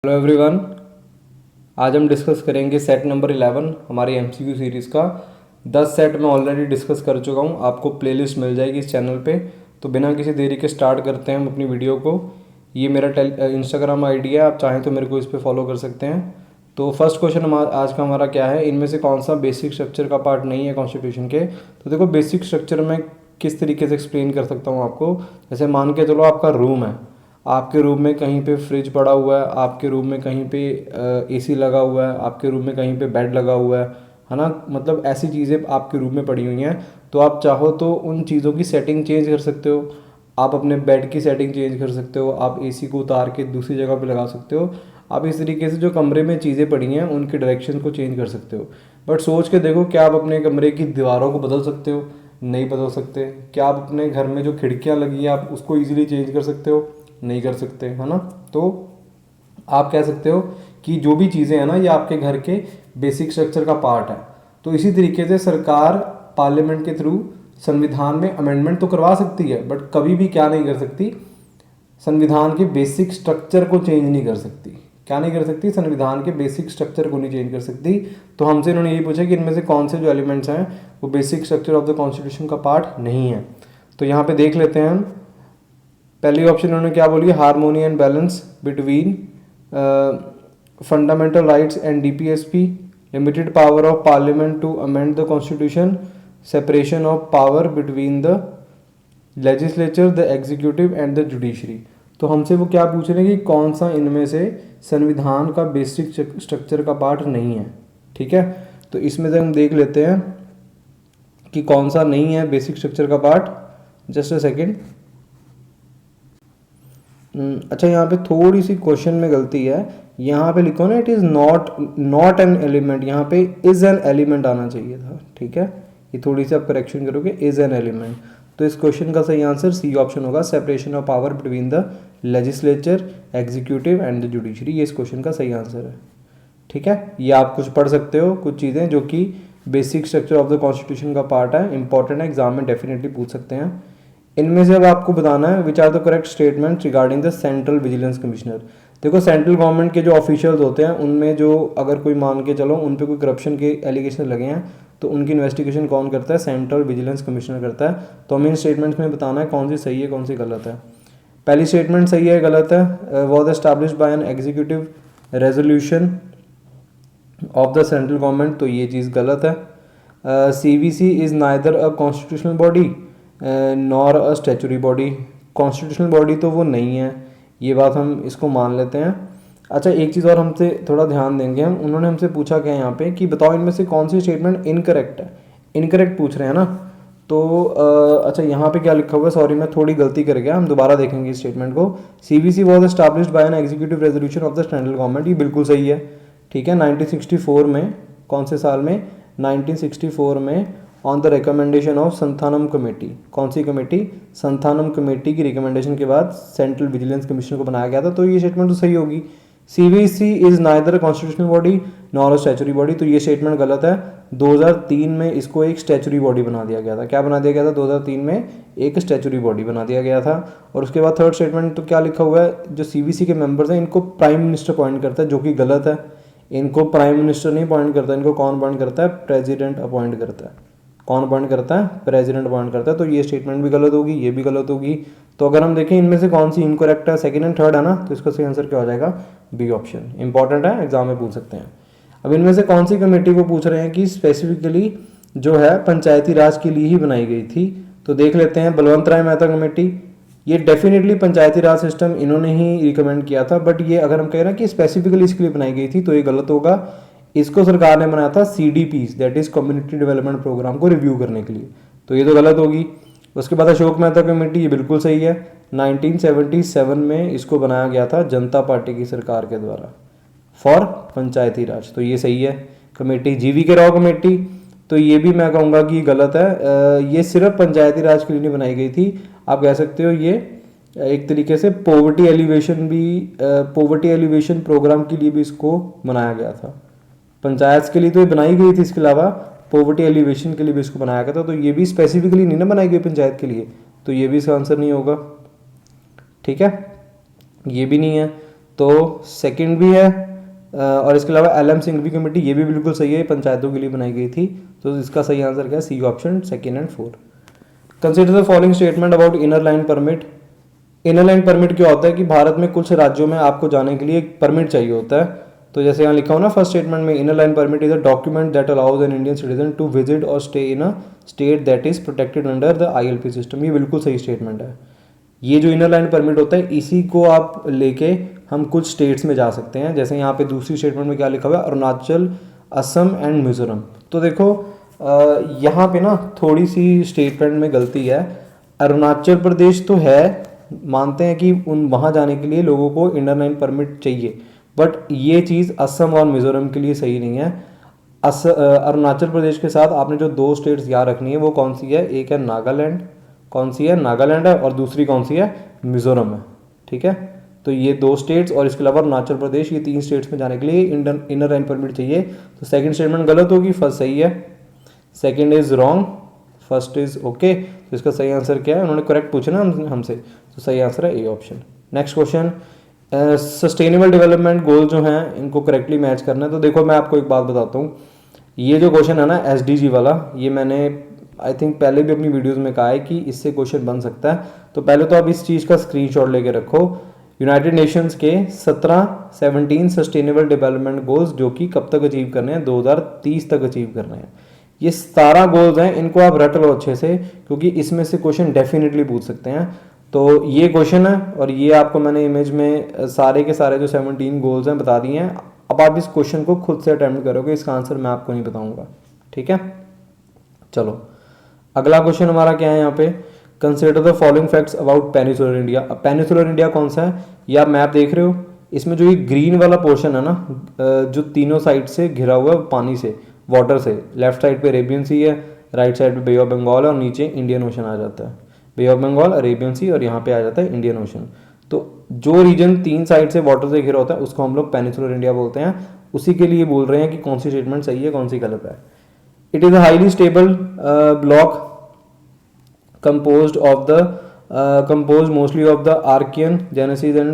Hello everyone, आज हम discuss करेंगे सेट नंबर 11 हमारी एमसीक्यू सीरीज़ का। 10 सेट मैं ऑलरेडी डिस्कस कर चुका हूँ, आपको प्लेलिस्ट मिल जाएगी इस चैनल पे। तो बिना किसी देरी के स्टार्ट करते हैं हम अपनी वीडियो को। ये मेरा इंस्टाग्राम आईडी है, आप चाहें तो मेरे को इस पर फॉलो कर सकते हैं। तो फर्स्ट क्वेश्चन आज का हमारा क्या है, इनमें से कौन सा बेसिक स्ट्रक्चर का पार्ट नहीं है कॉन्स्टिट्यूशन के। तो देखो, बेसिक स्ट्रक्चर में किस तरीके से एक्सप्लेन कर सकता हूँ आपको। जैसे मान के चलो आपका रूम है, आपके रूम में कहीं पे फ्रिज पड़ा हुआ है, आपके रूम में कहीं पे एसी लगा हुआ है, आपके रूम में कहीं पे बेड लगा हुआ है ना। मतलब ऐसी चीज़ें आपके रूम में पड़ी हुई हैं, तो आप चाहो तो उन चीज़ों की सेटिंग चेंज कर सकते हो। आप अपने बेड की सेटिंग चेंज कर सकते हो, आप एसी को उतार के दूसरी जगह पे लगा सकते हो। आप इस तरीके से जो कमरे में चीज़ें पड़ी हैं उनके डायरेक्शन को चेंज कर सकते हो। बट सोच के देखो, क्या आप अपने कमरे की दीवारों को बदल सकते हो? नहीं बदल सकते। क्या आप अपने घर में जो खिड़कियाँ लगी हैं आप उसको ईजिली चेंज कर सकते हो? नहीं कर सकते, है ना। तो आप कह सकते हो कि जो भी चीज़ें हैं ना, ये आपके घर के बेसिक स्ट्रक्चर का पार्ट है। तो इसी तरीके से सरकार पार्लियामेंट के थ्रू संविधान में अमेंडमेंट तो करवा सकती है, बट कभी भी क्या नहीं कर सकती, संविधान के बेसिक स्ट्रक्चर को चेंज नहीं कर सकती। क्या नहीं कर सकती? संविधान के बेसिक स्ट्रक्चर को नहीं चेंज कर सकती। तो हमसे इन्होंने यही पूछा कि इनमें से कौन से जो एलिमेंट्स हैं वो basic structure of the constitution का पार्ट नहीं है। तो यहाँ पे देख लेते हैं हम। पहली ऑप्शन उन्होंने क्या बोली, harmony and balance between fundamental rights and DPSP, limited power of parliament to amend the constitution, separation of power between the legislature, the executive and the judiciary. तो हमसे वो क्या पूछ रहे हैं कि कौन सा इनमें से संविधान का बेसिक स्ट्रक्चर का पार्ट नहीं है। ठीक है, तो इसमें से हम देख लेते हैं कि कौन सा नहीं है बेसिक स्ट्रक्चर का पार्ट। Just a second. अच्छा, यहाँ पे थोड़ी सी क्वेश्चन में गलती है। यहाँ पे लिखो ना, it is not an element, यहाँ पे इज एन एलिमेंट आना चाहिए था। ठीक है, ये थोड़ी सी आप करेक्शन करोगे, इज एन एलिमेंट। तो इस क्वेश्चन का सही आंसर सी ऑप्शन होगा, separation of power between the legislature, executive and the judiciary. ये इस क्वेश्चन का सही आंसर है। ठीक है, ये आप कुछ पढ़ सकते हो, कुछ चीज़ें जो कि basic structure of the constitution का पार्ट है, इंपॉर्टेंट है, एग्जाम में डेफिनेटली पूछ सकते हैं। इनमें से अब आपको बताना है which are the correct statement regarding the central vigilance commissioner. देखो, सेंट्रल गवर्नमेंट के जो ऑफिशियल्स होते हैं उनमें जो अगर कोई मान के चलो उन पे कोई करप्शन के एलिगेशन लगे हैं, तो उनकी इन्वेस्टिगेशन कौन करता है? सेंट्रल विजिलेंस कमिश्नर करता है। तो हमें इन स्टेटमेंट्स में बताना है कौन सी सही है, कौन सी गलत है। पहली स्टेटमेंट सही है, गलत है। Was established bye an executive resolution of the central government, तो ये चीज़ गलत है। CVC is neither a constitutional body nor a statutory body. Constitutional body तो वो नहीं है, ये बात हम इसको मान लेते हैं। अच्छा, एक चीज़ और हमसे थोड़ा ध्यान देंगे हम। उन्होंने हमसे पूछा क्या यहाँ पे कि बताओ इनमें से कौन सी स्टेटमेंट इनकरेक्ट है। इनकरेक्ट पूछ रहे हैं ना। तो अच्छा, यहाँ पे क्या लिखा हुआ है, सॉरी मैं थोड़ी गलती कर गया, हम दोबारा देखेंगे इस स्टेटमेंट को। CVC was established bye an executive resolution of the central government, ये बिल्कुल सही है। ठीक है, 1964 में, कौन से साल में? 1964 में, on the recommendation of Santhanam committee. कौन सी कमेटी? संथानम कमेटी की रिकमेंडेशन के बाद सेंट्रल विजिलेंस कमीशन को बनाया गया था। तो ये स्टेटमेंट तो सही होगी। CVC is neither constitutional body nor a statutory body, तो ये स्टेटमेंट गलत है। 2003 में इसको एक स्टैचुरी बॉडी बना दिया गया था। क्या बना दिया गया था? 2003 में एक स्टैचुरी बॉडी बना दिया गया था। और उसके बाद थर्ड स्टेटमेंट तो क्या लिखा हुआ है, जो CVC के मेंबर्स हैं इनको प्राइम मिनिस्टर अपॉइंट करता है, जो कि गलत है। इनको प्राइम मिनिस्टर नहीं अपॉइंट करता, इनको कौन अपॉइंट करता है? प्रेसिडेंट अपॉइंट करता है। कौन अपॉइंट करता है? प्रेसिडेंट अपॉइंट करता है। तो ये स्टेटमेंट भी गलत होगी, ये भी गलत होगी। तो अगर हम देखें इनमें से कौन सी इनकरेक्ट है, सेकंड एंड थर्ड है ना, तो इसका सही आंसर क्या हो जाएगा? B option. इंपॉर्टेंट है, एग्जाम में पूछ सकते हैं। अब इनमें से कौन सी कमेटी को पूछ रहे हैं कि स्पेसिफिकली जो है पंचायती राज के लिए ही बनाई गई थी। तो देख लेते हैं, बलवंत राय मेहता कमेटी, ये डेफिनेटली पंचायती राज सिस्टम इन्होंने ही रिकमेंड किया था। बट ये अगर हम कह रहे हैं कि स्पेसिफिकली इसके लिए बनाई गई थी, तो ये गलत होगा। इसको सरकार ने बनाया था CDPs, that is community development programme को रिव्यू करने के लिए, तो ये तो गलत होगी। उसके बाद अशोक मेहता कमेटी, ये बिल्कुल सही है। 1977 में इसको बनाया गया था जनता पार्टी की सरकार के द्वारा फॉर पंचायती राज, तो ये सही है कमेटी। GV राव कमेटी, तो ये भी मैं कहूँगा कि गलत है। ये सिर्फ पंचायती राज के लिए नहीं बनाई गई थी, आप कह सकते हो ये एक तरीके से पोवर्टी एलिवेशन प्रोग्राम के लिए भी इसको बनाया गया था। पंचायत के लिए तो ये बनाई गई थी, इसके अलावा पोवर्टी एलिवेशन के लिए भी इसको बनाया गया था। तो ये भी स्पेसिफिकली नहीं ना बनाई गई पंचायत के लिए, तो ये भी इसका आंसर नहीं होगा। ठीक है, ये भी नहीं है। तो सेकंड भी है। और इसके अलावा LM सिंघवी कमेटी, ये भी बिल्कुल सही है, पंचायतों के लिए बनाई गई थी। तो इसका सही आंसर क्या है? C option, second and fourth. Consider the following statement about inner line permit. Inner line permit क्या होता है कि भारत में कुछ राज्यों में आपको जाने के लिए एक परमिट चाहिए होता है। तो जैसे यहाँ लिखा हो ना फर्स्ट स्टेटमेंट में, inner line permit is a document that allows an Indian citizen to visit और stay in a state that is protected under the ILP system. ये बिल्कुल सही स्टेटमेंट है। ये जो इनर लाइन परमिट होता है, इसी को आप लेके हम कुछ स्टेट्स में जा सकते हैं। जैसे यहाँ पे दूसरी स्टेटमेंट में क्या लिखा हुआ है? अरुणाचल, असम एंड मिजोरम। तो देखो यहाँ पे ना थोड़ी सी स्टेटमेंट में गलती है। अरुणाचल प्रदेश तो है, मानते हैं कि उन वहाँ जाने के लिए लोगों को इनर लाइन परमिट चाहिए, बट ये चीज़ असम और मिजोरम के लिए सही नहीं है। अरुणाचल प्रदेश के साथ आपने जो दो स्टेट्स याद रखनी है वो कौन सी है? एक है नागालैंड, कौन सी है? नागालैंड है, और दूसरी कौन सी है? मिजोरम है। ठीक है, तो ये दो स्टेट्स और इसके अलावा अरुणाचल प्रदेश, ये तीन स्टेट्स में जाने के लिए इनर लाइन परमिट चाहिए। तो सेकंड स्टेटमेंट गलत होगी, फर्स्ट सही है। Second is wrong, first is okay. तो इसका सही आंसर क्या है? उन्होंने करेक्ट पूछा ना हमसे, तो सही आंसर है A option. Next question, sustainable development goal जो हैं इनको करेक्टली मैच करना है। तो देखो मैं आपको एक बात बताता हूँ, ये जो क्वेश्चन है ना SDG वाला, ये मैंने आई थिंक पहले भी अपनी वीडियोस में कहा है कि इससे क्वेश्चन बन सकता है। तो पहले तो आप इस चीज़ का स्क्रीनशॉट लेके रखो। यूनाइटेड नेशंस के 17 सस्टेनेबल डेवलपमेंट गोल्स जो कि कब तक अचीव करने हैं? 2030 तक अचीव करने हैं। ये 17 गोल्स हैं, इनको आप रट लो अच्छे से, क्योंकि इसमें से क्वेश्चन डेफिनेटली पूछ सकते हैं। तो ये क्वेश्चन है, और ये आपको मैंने इमेज में सारे के सारे जो 17 गोल्स हैं बता दिए हैं। अब आप इस क्वेश्चन को खुद से अटेम्प्ट करोगे, इसका आंसर मैं आपको नहीं बताऊंगा। ठीक है, चलो अगला क्वेश्चन हमारा क्या है यहाँ पे? Consider the following facts about peninsular India. अब पेनिसुलर इंडिया कौन सा है? ये आप मैप देख रहे हो, इसमें जो ये ग्रीन वाला पोर्शन है ना, जो तीनों साइड से घिरा हुआ है पानी से, वाटर से। लेफ्ट साइड पे अरेबियन सी है, राइट साइड पे बे ऑफ बंगाल है, और नीचे इंडियन ओशन आ जाता है। बे ऑफ बंगाल, अरेबियन सी, और यहाँ पे आ जाता है इंडियन ओशन। तो जो रीजन तीन साइड से वाटर से घिरा होता है उसको हम लोग पेनिसुलर इंडिया बोलते हैं। उसी के लिए बोल रहे हैं कि कौन सी स्टेटमेंट सही है, कौन सी गलत है। It is a highly stable block composed mostly of the Archean, Genesis and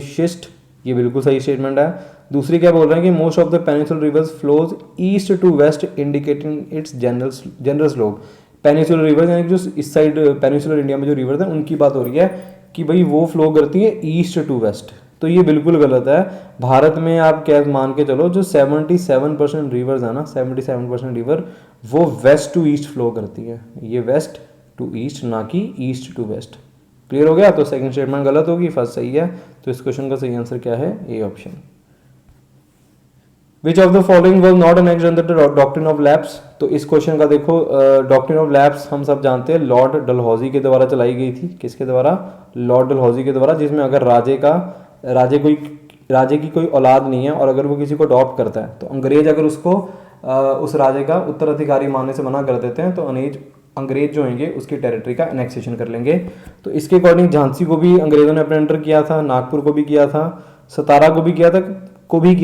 schist। ये बिल्कुल सही स्टेटमेंट है। दूसरी क्या बोल रहे हैं कि most of the peninsular rivers flows east to west indicating its general slope. Peninsular rivers यानी कि जो इस साइड पेनिसुलर इंडिया में जो रिवर्स है उनकी बात हो रही है कि भाई वो फ्लो करती है ईस्ट टू वेस्ट। तो ये बिल्कुल गलत है। भारत में आप क्या मान के चलो, जो 77% रिवर्स है ना, 77% रिवर वो वेस्ट टू ईस्ट फ्लो करती है। ये वेस्ट टू ईस्ट, ना कि ईस्ट टू वेस्ट। क्लियर हो गया? तो सेकंड स्टेटमेंट गलत होगी, फर्स्ट सही है। तो इस क्वेश्चन का सही आंसर क्या है? A option. Which of the following was not annexed under the doctrine of lapse. तो इस क्वेश्चन का देखो, डॉक्ट्रिन ऑफ लैप्स हम सब जानते हैं लॉर्ड डलहौजी के द्वारा चलाई गई थी। किसके द्वारा? लॉर्ड डलहौजी के द्वारा। जिसमें अगर राजे की कोई औलाद नहीं है और अगर वो किसी को अडॉप्ट करता है तो अंग्रेज अगर उसको उस राजे का उत्तराधिकारी मानने से मना कर देते हैं तो अंग्रेज जो होंगे उसकी टेरिटरी का एनेक्सेशन कर लेंगे। तो इसके अकॉर्डिंग झांसी को भी अंग्रेजों ने अपने अंडर किया था, नागपुर को भी किया था, सतारा को भी किया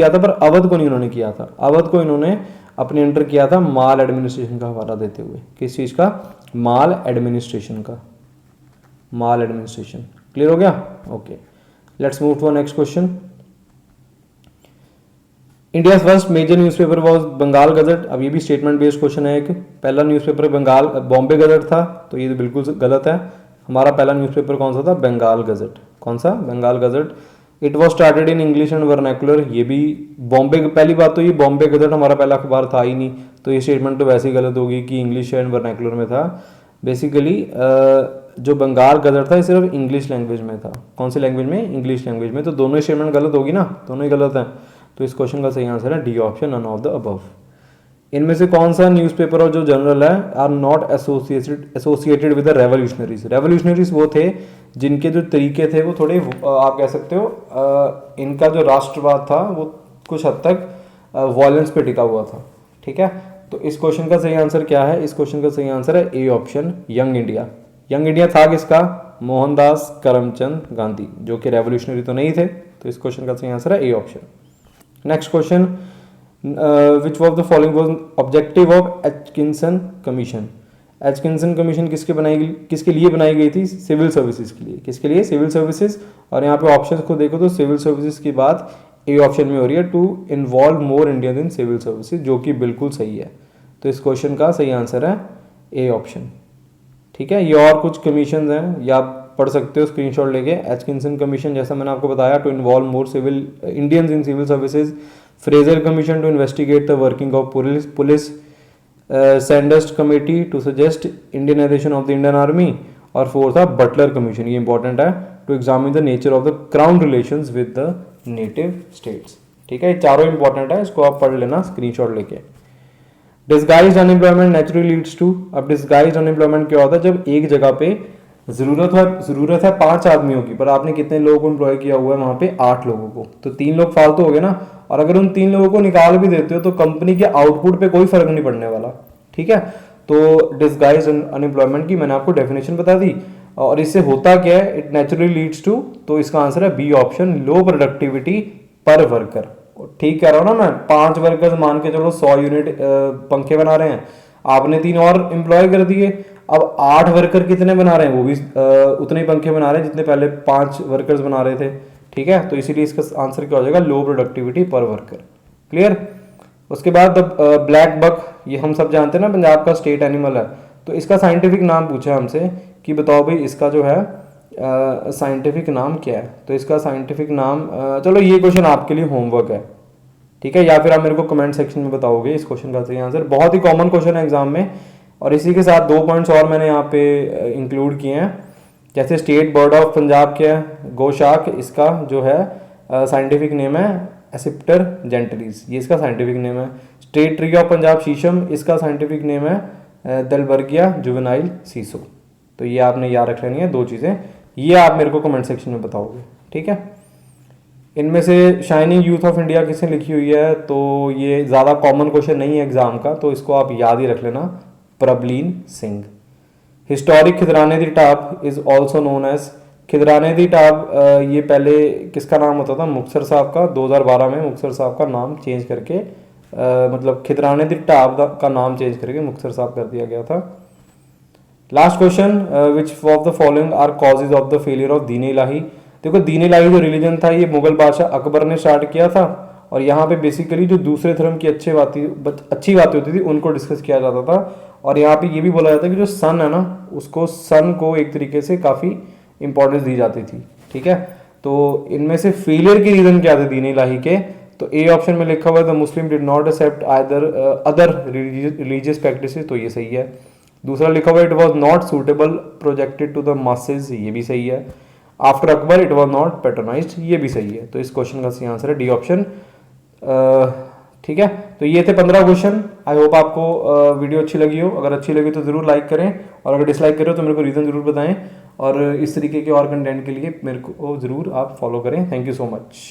था, पर अवध को नहीं उन्होंने किया था। अवध को इन्होंने अपने अंडर किया था माल एडमिनिस्ट्रेशन का हवाला देते हुए। किस चीज़ का? माल एडमिनिस्ट्रेशन का। माल एडमिनिस्ट्रेशन। क्लियर हो गया? Okay, let's move to next question. India first major newspaper was Bengal Gazette. अब ये भी स्टेटमेंट बेस्ड क्वेश्चन है। एक पहला न्यूज़पेपर बॉम्बे गजट था, तो ये तो बिल्कुल गलत है। हमारा पहला न्यूज़पेपर कौन सा था? बंगाल गजट। कौन सा? Bengal Gazette. It was started in English and vernacular. ये भी बॉम्बे, पहली बात तो ये बॉम्बे गजट हमारा पहला अखबार था ही नहीं, तो ये स्टेटमेंट तो वैसे ही गलत होगी कि इंग्लिश एंड वर्नैकुलर में था। बेसिकली जो बंगाल गजट था ये सिर्फ इंग्लिश लैंग्वेज में था। कौन सी लैंग्वेज में? इंग्लिश लैंग्वेज में। तो दोनों स्टेटमेंट गलत होगी ना, दोनों ही गलत हैं। तो इस क्वेश्चन का सही आंसर है D option, none of the above. इनमें से कौन सा न्यूज़पेपर और जो जनरल है are not associated with the revolutionaries. Revolutionaries वो थे जिनके जो तरीके थे वो थोड़े आप कह सकते हो इनका जो राष्ट्रवाद था वो कुछ हद तक वॉयलेंस पे टिका हुआ था। ठीक है, तो इस क्वेश्चन का सही आंसर क्या है? इस क्वेश्चन का सही आंसर है A option, young India. Young India था किसका? मोहनदास करमचंद गांधी, जो कि रेवोल्यूशनरी तो नहीं थे। तो इस क्वेश्चन का सही आंसर है A option. Next question, which of the following was objective of Atkinson Commission? Atkinson commission किसके लिए बनाई गई थी? सिविल सर्विसेज के लिए। किसके लिए? Civil services. और यहाँ पे ऑप्शंस को देखो तो सिविल सर्विसेज की बात ए ऑप्शन में हो रही है, to involve more Indian in civil services, जो कि बिल्कुल सही है। तो इस क्वेश्चन का सही आंसर है ए ऑप्शन। ठीक है, ये और कुछ कमीशन हैं, या आप पढ़ सकते हो स्क्रीनशॉट लेके। एटकिंसन कमीशन जैसा मैंने आपको बताया, to involve more civil Indians in civil services. Fraser commission to investigate the working of police. Sandhurst committee to suggest Indianisation of the Indian army. और फोर्थ था बटलर कमीशन, ये important है, to examine the nature of the crown relations with the native states. ठीक है, ये चारों important है, इसको आप पढ़ लेना स्क्रीनशॉट लेके। Disguised unemployment naturally leads to. अब डिस्गाइज्ड अनएम्प्लॉयमेंट क्या होता है? जब एक जगह पे जरूरत है 5 आदमियों की, पर आपने कितने लोगों को एम्प्लॉय किया हुआ है वहां पे? 8 लोगों को, तो 3 लोग फालतू हो गए ना। और अगर उन 3 लोगों को निकाल भी देते हो तो कंपनी के आउटपुट पे कोई फर्क नहीं पड़ने वाला। ठीक है, तो डिस्गाइज अनएम्प्लॉयमेंट की मैंने आपको डेफिनेशन बता दी। और इससे होता क्या है? इट नेचुरली लीड्स टू, तो इसका आंसर है बी ऑप्शन, लो प्रोडक्टिविटी पर वर्कर। ठीक कह रहा हूँ ना मैं? 5 वर्कर्स मान के चलो 100 यूनिट पंखे बना रहे हैं, आपने 3 और एम्प्लॉय कर दिए, अब 8 वर्कर कितने बना रहे हैं? वो भी उतने ही पंखे बना रहे हैं जितने पहले 5 वर्कर्स बना रहे थे। ठीक है, तो इसीलिए इसका आंसर क्या हो जाएगा? लो प्रोडक्टिविटी पर वर्कर। क्लियर? उसके बाद ब्लैक बक, ये हम सब जानते हैं ना, पंजाब का स्टेट एनिमल है। तो इसका साइंटिफिक नाम पूछा हमसे कि बताओ भाई इसका जो है साइंटिफिक नाम क्या है? तो इसका साइंटिफिक नाम चलो ये क्वेश्चन आपके लिए होमवर्क है। ठीक है, या फिर आप मेरे को कमेंट सेक्शन में बताओगे इस क्वेश्चन का सही आंसर। बहुत ही कॉमन क्वेश्चन है एग्जाम में। और इसी के साथ 2 पॉइंट्स और मैंने यहाँ पे इंक्लूड किए हैं। जैसे स्टेट बर्ड ऑफ पंजाब क्या है? गोशाक, इसका जो है साइंटिफिक नेम है एसिप्टर जेंटलिस, ये इसका साइंटिफिक नेम है। स्टेट ट्री ऑफ पंजाब शीशम, इसका साइंटिफिक नेम है दलबर्गिया जुवेनाइल सीसो। तो ये आपने याद रख लेनी है 2 चीज़ें, ये आप मेरे को कमेंट सेक्शन में बताओगे। ठीक है, इनमें से शाइनिंग यूथ ऑफ इंडिया किसने लिखी हुई है? तो ये ज़्यादा कॉमन क्वेश्चन नहीं है एग्जाम का, तो इसको आप याद ही रख लेना, Prabhleen Singh. Historic Khidrane di Dhab is also known as, Khidrane di Dhab ये पहले किसका नाम होता था? मुक्तसर साहब का। 2012 में मुक्तसर साहब का नाम चेंज करके मतलब खिदराने दी टाप का नाम चेंज करके मुक्तसर साहब कर दिया गया था। Last question, which of the following are causes of the failure of Din Ilahi. देखो, दीन इलाही जो रिलीजन था ये मुगल बादशाह अकबर ने स्टार्ट किया था, और यहाँ पे बेसिकली जो दूसरे धर्म की अच्छी बातें होती थी उनको डिस्कस किया जाता था। और यहाँ पे ये भी बोला जाता है कि जो सन है ना, उसको सन को एक तरीके से काफ़ी इंपॉर्टेंस दी जाती थी। ठीक है, तो इनमें से फेलियर के रीजन क्या थे दीन इलाही के? तो ए ऑप्शन में लिखा हुआ है the Muslim did not accept other religious practices, तो ये सही है। दूसरा लिखा हुआ it was not suitable projected to the masses, ये भी सही है। After Akbar it was not patronised, ये भी सही है। तो इस क्वेश्चन का सही आंसर है डी ऑप्शन। ठीक है, तो ये थे 15 क्वेश्चन। आई होप आपको वीडियो अच्छी लगी हो। अगर अच्छी लगी तो ज़रूर लाइक करें, और अगर डिसलाइक करें तो मेरे को रीज़न ज़रूर बताएं। और इस तरीके के और कंटेंट के लिए मेरे को ज़रूर आप फॉलो करें। Thank you so much.